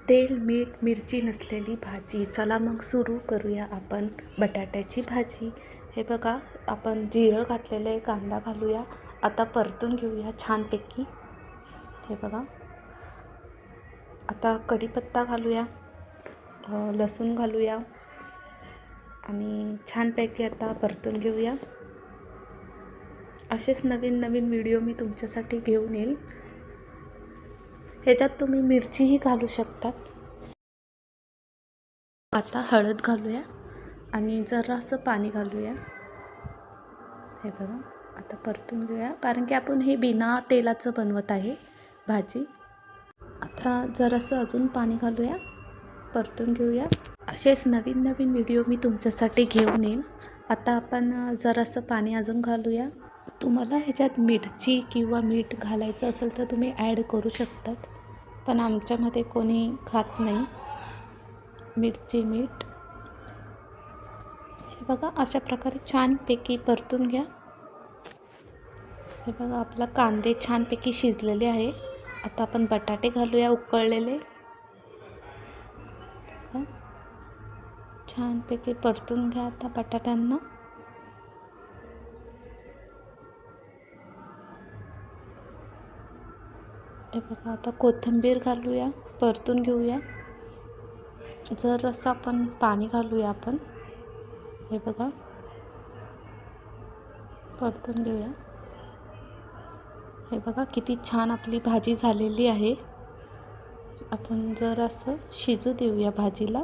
तेल, मीठ, मिरची नसलेली भाजी. चला मग सुरू करूया आपण बटाट्याची भाजी. हे बघा, आपण जिरं घातलेलं आहे, कांदा घालूया. आता परतून घेऊया छानपैकी. हे बघा, आता कढीपत्ता घालूया, लसूण घालूया आणि छानपैकी आता परतून घेऊया. असेच नवीन नवीन व्हिडिओ मी तुमच्यासाठी घेऊन येईल. ह्याच्यात तुम्ही मिरचीही घालू शकतात. आता हळद घालूया आणि जरासं पाणी घालूया. हे बघा, आता परतून घेऊया, कारण की आपण हे बिना तेलाचं बनवत आहे भाजी. आता जरासं अजून पाणी घालूया, परतून घेऊया. असेच नवीन नवीन व्हिडिओ मी तुमच्यासाठी घेऊन येईल. आता आपण जरासं पाणी अजून घालूया. तुम्हाला ह्याच्यात मिरची किंवा मीठ घालायचं असेल तर तुम्ही ॲड करू शकतात, पण आमच्यामध्ये कोणी खात नाही मिरची मीठ. हे बघा, अशा प्रकारे छानपैकी परतून घ्या. हे बघा, आपला कांदे छानपैकी शिजलेले आहे. आता आपण बटाटे घालूया उकळलेले. छानपैकी परतून घ्या आता बटाट्यांना. हे बघा, आता कोथिंबीर घालूया, परतून घेऊया. जरासं आपण पाणी घालूया आपण. हे बघा, परतून घेऊया. हे बघा, किती छान आपली भाजी झालेली आहे. आपण जरासं शिजू देऊया भाजीला.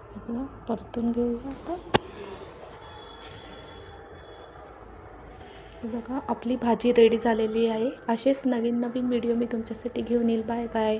हे बघा, परतून घेऊया आता. हे बघा, आपली भाजी रेडी झालेली आहे. असेच नवीन नवीन व्हिडिओ मी तुमच्यासाठी घेऊन येईल. Bye bye.